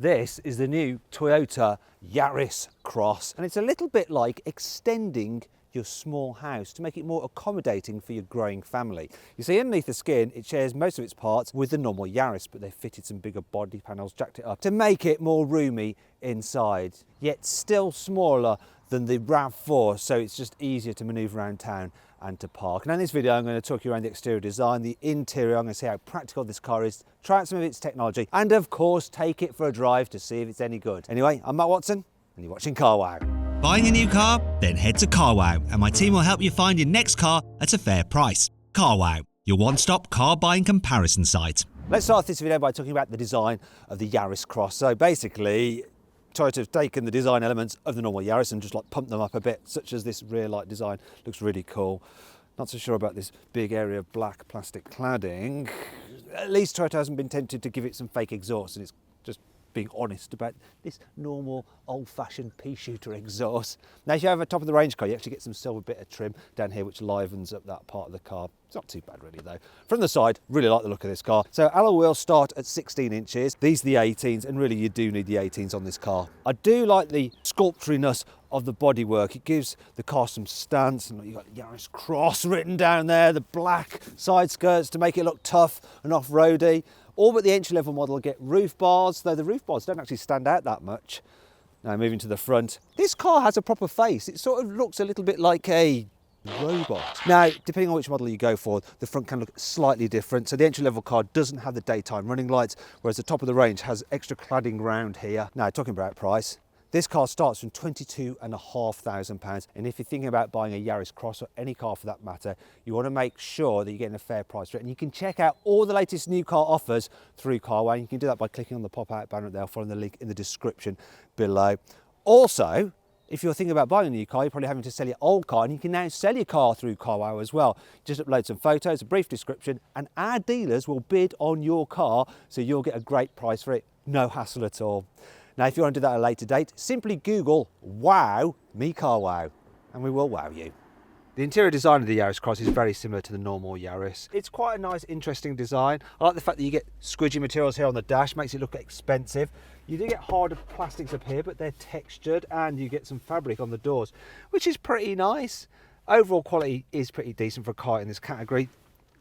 This is the new Toyota Yaris Cross, and it's a little bit like extending your small house to make it more accommodating for your growing family. You see, underneath the skin, it shares most of its parts with the normal Yaris, but they've fitted some bigger body panels, jacked it up to make it more roomy inside, yet still smaller than the RAV4, so it's just easier to manoeuvre around town and to park. And in this video, I'm going to talk you around the exterior design, the interior. I'm going to see how practical this car is, try out some of its technology, and of course, take it for a drive to see if it's any good. Anyway, I'm Matt Watson, and you're watching CarWow. Buying a new car? Then head to CarWow, and my team will help you find your next car at a fair price. CarWow, your one-stop car buying comparison site. Let's start this video by talking about the design of the Yaris Cross. So basically, Toyota have taken the design elements of the normal Yaris and just like pumped them up a bit, such as this rear light design. Looks really cool. Not so sure about this big area of black plastic cladding. At least Toyota hasn't been tempted to give it some fake exhaust, and it's just being honest about this normal old-fashioned pea shooter exhaust. Now, if you have a top of the range car, you actually get some silver bit of trim down here which livens up that part of the car. It's not too bad really though. From the side, really like the look of this car. So alloy wheels start at 16 inches. These are the 18s, and really you do need the 18s on this car. I do like the sculpturiness of the bodywork. It gives the car some stance, and you've got Yaris Cross written down there, the black side skirts to make it look tough and off-roady. All but the entry-level model get roof bars, though the roof bars don't actually stand out that much. Now moving to the front, this car has a proper face. It sort of looks a little bit like a robot. Now, depending on which model you go for, the front can look slightly different. So the entry-level car doesn't have the daytime running lights, whereas the top of the range has extra cladding round here. Now, talking about price, this car starts from £22,500, and if you're thinking about buying a Yaris Cross or any car for that matter, you want to make sure that you're getting a fair price for it. And you can check out all the latest new car offers through CarWow, and you can do that by clicking on the pop-out banner there, following the link in the description below. Also, if you're thinking about buying a new car, you're probably having to sell your old car, and you can now sell your car through CarWow as well. Just upload some photos, a brief description, and our dealers will bid on your car, so you'll get a great price for it. No hassle at all. Now, if you want to do that at a later date, simply Google "Wow me CarWow" and we will wow you. The interior design of the Yaris Cross is very similar to the normal Yaris. It's quite a nice, interesting design. I like the fact that you get squidgy materials here on the dash, makes it look expensive. You do get harder plastics up here, but they're textured, and you get some fabric on the doors, which is pretty nice. Overall quality is pretty decent for a car in this category.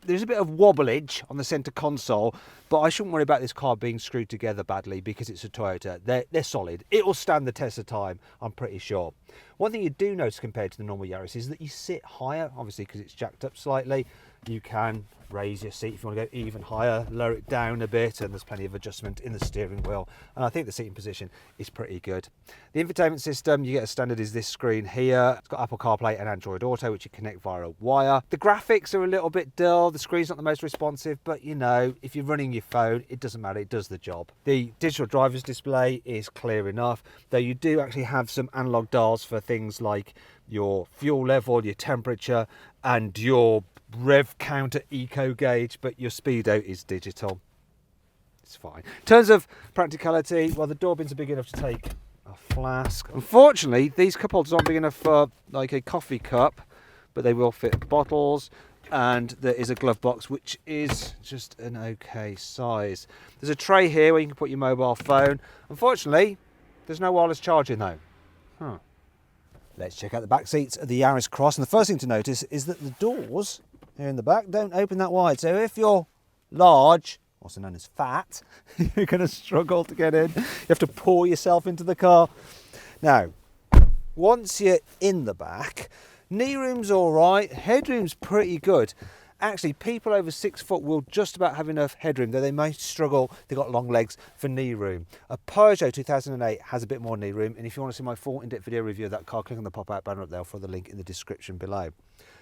There's a bit of wobblage on the centre console, but I shouldn't worry about this car being screwed together badly because it's a Toyota. They're solid. It will stand the test of time, I'm pretty sure. One thing you do notice compared to the normal Yaris is that you sit higher, obviously because it's jacked up slightly. You can raise your seat if you want to go even higher, lower it down a bit, and there's plenty of adjustment in the steering wheel, and I think the seating position is pretty good. The infotainment system, you get a standard is this screen here. It's got Apple CarPlay and Android Auto, which you connect via a wire. The graphics are a little bit dull, the screen's not the most responsive, but you know, if you're running your phone, it doesn't matter, it does the job. The digital driver's display is clear enough, though you do actually have some analog dials for things like your fuel level, your temperature, and your rev counter eco gauge, but your speedo is digital. It's fine. In terms of practicality, well, the door bins are big enough to take a flask. Unfortunately, these cup holders aren't big enough for like a coffee cup, but they will fit bottles, and there is a glove box which is just an okay size. There's a tray here where you can put your mobile phone. Unfortunately, there's no wireless charging though. Let's check out the back seats of the Yaris Cross, and the first thing to notice is that the doors here in the back don't open that wide. So if you're large, also known as fat, you're going to struggle to get in. You have to pour yourself into the car. Now, once you're in the back, knee room's all right, headroom's pretty good. Actually, people over 6 foot will just about have enough headroom, though they may struggle. They've got long legs for knee room. A Peugeot 2008 has a bit more knee room, and if you want to see my full in-depth video review of that car, click on the pop-out banner up there for the link in the description below.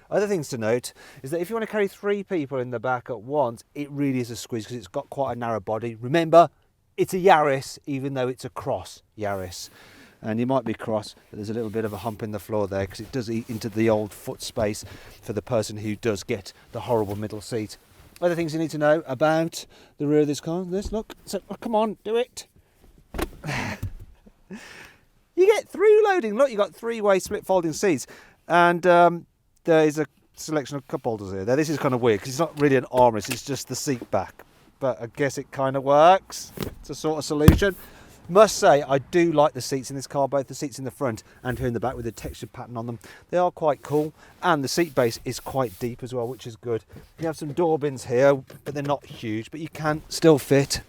Other things to note is that if you want to carry 3 people in the back at once, it really is a squeeze because it's got quite a narrow body. Remember, it's a Yaris, even though it's a Cross Yaris. And you might be cross, but there's a little bit of a hump in the floor there because it does eat into the old foot space for the person who does get the horrible middle seat. Other things you need to know about the rear of this car. Look, so, oh, come on, do it. You get through loading. Look, you've got 3-way split folding seats, and there is a selection of cup holders here. Now, this is kind of weird because it's not really an armrest, it's just the seat back, but I guess it kind of works. It's a sort of solution. Must say, I do like the seats in this car, both the seats in the front and here in the back with the textured pattern on them. They are quite cool, and the seat base is quite deep as well, which is good. You have some door bins here, but they're not huge, but you can still fit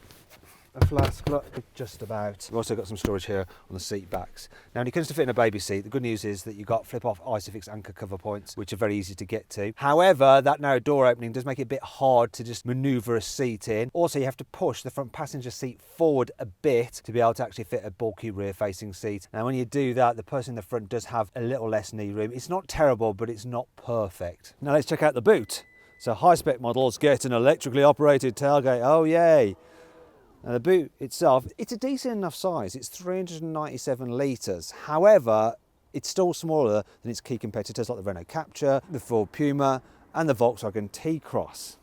a flask, look, just about. We've also got some storage here on the seat backs. Now, when it comes to fitting a baby seat, the good news is that you've got flip-off Isofix anchor cover points, which are very easy to get to. However, that narrow door opening does make it a bit hard to just manoeuvre a seat in. Also, you have to push the front passenger seat forward a bit to be able to actually fit a bulky rear-facing seat. Now, when you do that, the person in the front does have a little less knee room. It's not terrible, but it's not perfect. Now, let's check out the boot. So, high-spec models get an electrically operated tailgate. Oh, yay! Now the boot itself, it's a decent enough size. It's 397 litres. However, it's still smaller than its key competitors like the Renault Captur, the Ford Puma and the Volkswagen T-Cross.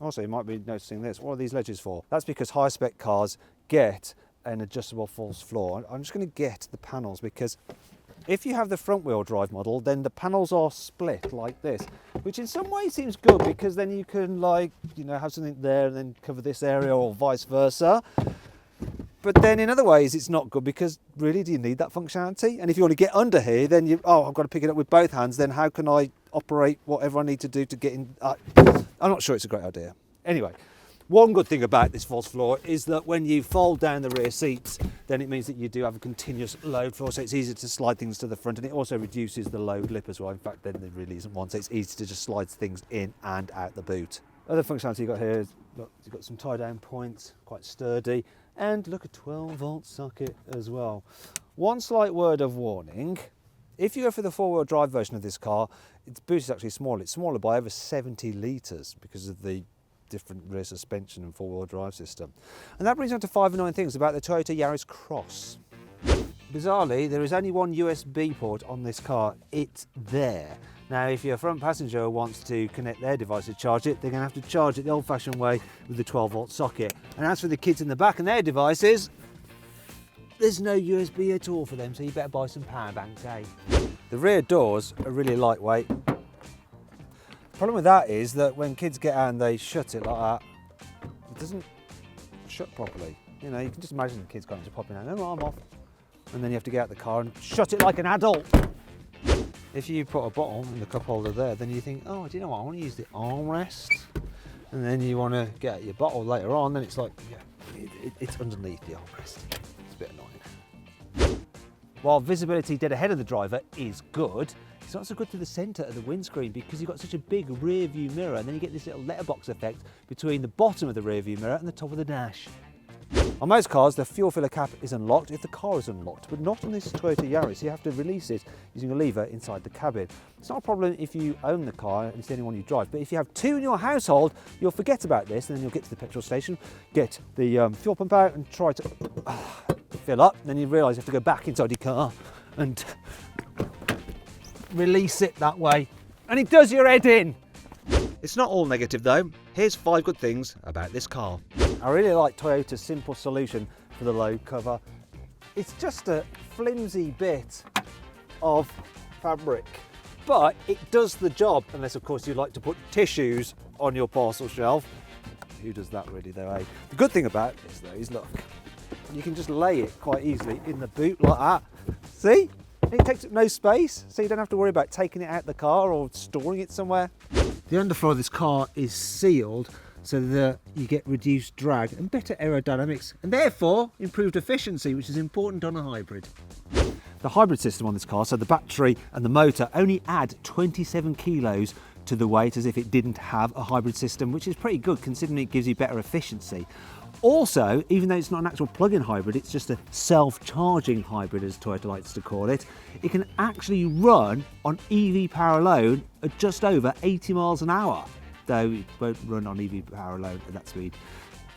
Also, you might be noticing this. What are these ledges for? That's because high-spec cars get an adjustable false floor. I'm just going to get the panels because if you have the front-wheel drive model, then the panels are split like this, which in some ways seems good because then you can, like, you know, have something there and then cover this area or vice versa. But then in other ways, it's not good because really, do you need that functionality? And if you want to get under here, then I've got to pick it up with both hands. Then how can I operate whatever I need to do to get in? I'm not sure it's a great idea. Anyway. One good thing about this false floor is that when you fold down the rear seats, then it means that you do have a continuous load floor, so it's easier to slide things to the front, and it also reduces the load lip as well. In fact, then there really isn't one, so it's easy to just slide things in and out the boot. Other functionality you've got here is, look, you've got some tie-down points, quite sturdy, and look, a 12-volt socket as well. One slight word of warning. If you go for the four-wheel drive version of this car, its boot is actually small. It's smaller by over 70 litres because of the different rear suspension and four-wheel drive system. And that brings on to 5 annoying things about the Toyota Yaris Cross. Bizarrely, there is only one USB port on this car. It's there. Now, if your front passenger wants to connect their device to charge it, they're going to have to charge it the old-fashioned way with the 12-volt socket. And as for the kids in the back and their devices, there's no USB at all for them, so you better buy some power banks, eh? The rear doors are really lightweight. The problem with that is that when kids get out and they shut it like that, it doesn't shut properly. You know, you can just imagine the kids going to popping out, no, I'm off. And then you have to get out the car and shut it like an adult. If you put a bottle in the cup holder there, then you think, oh, do you know what, I want to use the armrest. And then you want to get your bottle later on, then it's like, yeah, it's underneath the armrest. It's a bit annoying. While visibility dead ahead of the driver is good, it's not so good to the centre of the windscreen because you've got such a big rear view mirror, and then you get this little letterbox effect between the bottom of the rear view mirror and the top of the dash. On most cars, the fuel filler cap is unlocked if the car is unlocked, but not on this Toyota Yaris. You have to release it using a lever inside the cabin. It's not a problem if you own the car and it's the only one you drive, but if you have two in your household, you'll forget about this, and then you'll get to the petrol station, get the fuel pump out and try to fill up, and then you realise you have to go back inside your car and release it that way, and it does your head in. It's not all negative though. Here's 5 good things about this car. I really like Toyota's simple solution for the load cover. It's just a flimsy bit of fabric, but it does the job, unless of course you like to put tissues on your parcel shelf. Who does that really though, eh? The good thing about this though is, look, you can just lay it quite easily in the boot like that. See? It takes up no space, so you don't have to worry about taking it out of the car or storing it somewhere. The underfloor of this car is sealed so that you get reduced drag and better aerodynamics, and therefore improved efficiency, which is important on a hybrid. The hybrid system on this car, so the battery and the motor, only add 27 kilos to the weight as if it didn't have a hybrid system, which is pretty good considering it gives you better efficiency. Also, even though it's not an actual plug-in hybrid, it's just a self-charging hybrid, as Toyota likes to call it, it can actually run on EV power alone at just over 80 miles an hour, though it won't run on EV power alone at that speed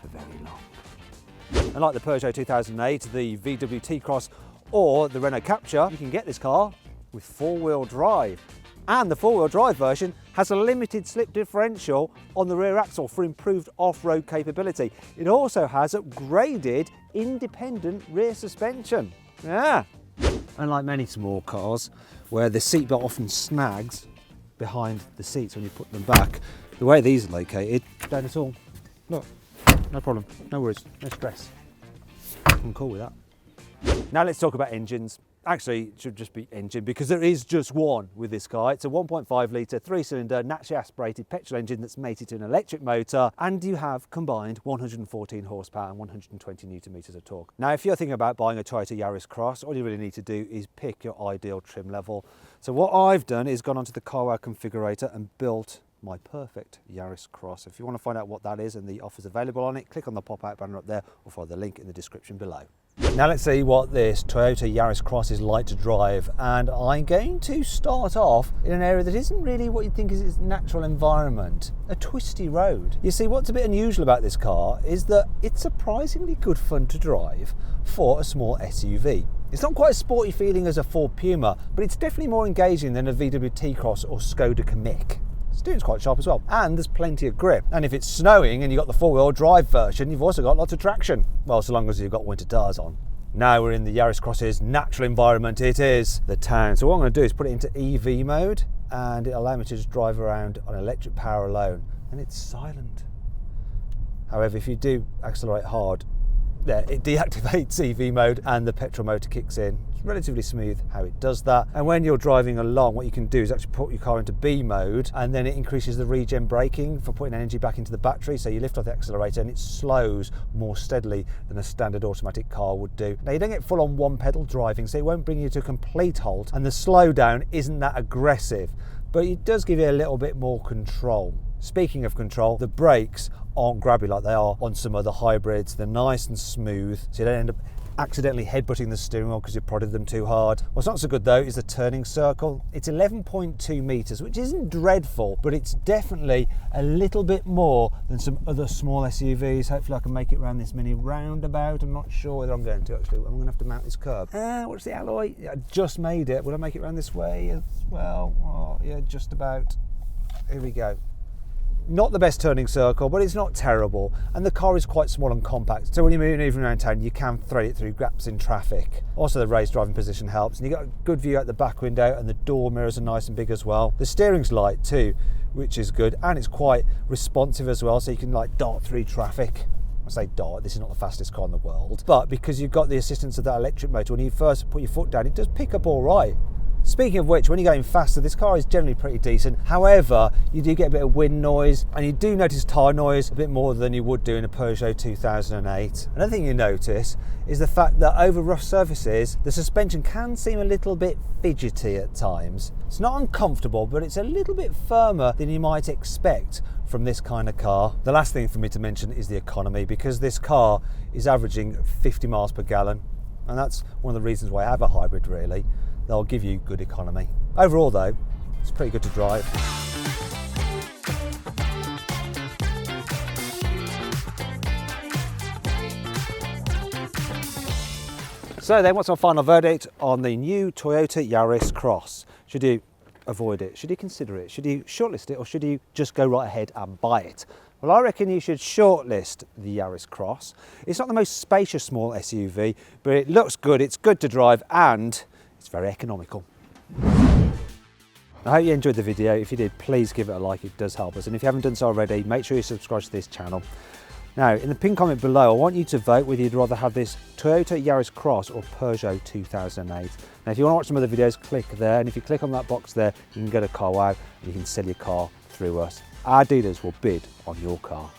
for very long. Unlike the Peugeot 2008, the VW T-Cross or the Renault Captur, you can get this car with four-wheel drive. And the four-wheel drive version has a limited slip differential on the rear axle for improved off-road capability. It also has upgraded independent rear suspension. Yeah. Unlike many small cars, where the seatbelt often snags behind the seats when you put them back, the way these are located, don't at all. Look, no problem, no worries, no stress. I'm cool with that. Now let's talk about engines. Actually, it should just be engine because there is just one with this car. It's a 1.5 litre, 3-cylinder, naturally aspirated petrol engine that's mated to an electric motor, and you have combined 114 horsepower and 120 newton meters of torque. Now, if you're thinking about buying a Toyota Yaris Cross, all you really need to do is pick your ideal trim level. So what I've done is gone onto the carwow configurator and built my perfect Yaris Cross. If you want to find out what that is and the offers available on it, click on the pop-out banner up there or follow the link in the description below. Now let's see what this Toyota Yaris Cross is like to drive, and I'm going to start off in an area that isn't really what you'd think is its natural environment, a twisty road. You see, what's a bit unusual about this car is that it's surprisingly good fun to drive for a small SUV. It's not quite as sporty feeling as a Ford Puma, but it's definitely more engaging than a VW T-Cross or Skoda Kamiq. Steering's quite sharp as well, and there's plenty of grip. And if it's snowing and you've got the four-wheel drive version, you've also got lots of traction. Well, so long as you've got winter tyres on. Now we're in the Yaris Cross's natural environment. It is the town. So what I'm going to do is put it into EV mode, and it'll allow me to just drive around on electric power alone. And it's silent. However, if you do accelerate hard, there, it deactivates EV mode and the petrol motor kicks in. It's relatively smooth how it does that. And when you're driving along, what you can do is actually put your car into B mode, and then it increases the regen braking for putting energy back into the battery. So you lift off the accelerator and it slows more steadily than a standard automatic car would do. Now, you don't get full on one pedal driving, so it won't bring you to a complete halt, and the slowdown isn't that aggressive, but it does give you a little bit more control. Speaking of control, the brakes aren't grabby like they are on some other hybrids. They're nice and smooth, so you don't end up accidentally headbutting the steering wheel because you prodded them too hard. What's not so good though is the turning circle. It's 11.2 meters, which isn't dreadful, but it's definitely a little bit more than some other small SUVs. Hopefully I can make it around this mini roundabout. I'm not sure whether I'm going to actually. I'm going to have to mount this curb. What's the alloy? Yeah, I just made it. Will I make it around this way as well? Oh, yeah, just about. Here we go. Not the best turning circle, but it's not terrible, and the car is quite small and compact, so when you're moving even around town you can thread it through gaps in traffic. Also, the raised driving position helps, and you've got a good view out the back window, and the door mirrors are nice and big as well. The steering's light too, which is good, and it's quite responsive as well, so you can like dart through traffic. I say dart, this is not the fastest car in the world, but because you've got the assistance of that electric motor, when you first put your foot down, it does pick up all right. Speaking of which, when you're going faster, this car is generally pretty decent. However, you do get a bit of wind noise, and you do notice tyre noise a bit more than you would do in a Peugeot 2008. Another thing you notice is the fact that over rough surfaces, the suspension can seem a little bit fidgety at times. It's not uncomfortable, but it's a little bit firmer than you might expect from this kind of car. The last thing for me to mention is the economy, because this car is averaging 50 miles per gallon, and that's one of the reasons why I have a hybrid, really. They'll give you good economy. Overall though, it's pretty good to drive. So then, what's our final verdict on the new Toyota Yaris Cross? Should you avoid it? Should you consider it? Should you shortlist it, or should you just go right ahead and buy it? Well, I reckon you should shortlist the Yaris Cross. It's not the most spacious small SUV, but it looks good, it's good to drive, and it's very economical. I hope you enjoyed the video. If you did, please give it a like, it does help us. And if you haven't done so already, make sure you subscribe to this channel. Now, in the pinned comment below, I want you to vote whether you'd rather have this Toyota Yaris Cross or Peugeot 2008. Now, if you want to watch some other videos, click there. And if you click on that box there, you can go to carwow and you can sell your car through us. Our dealers will bid on your car.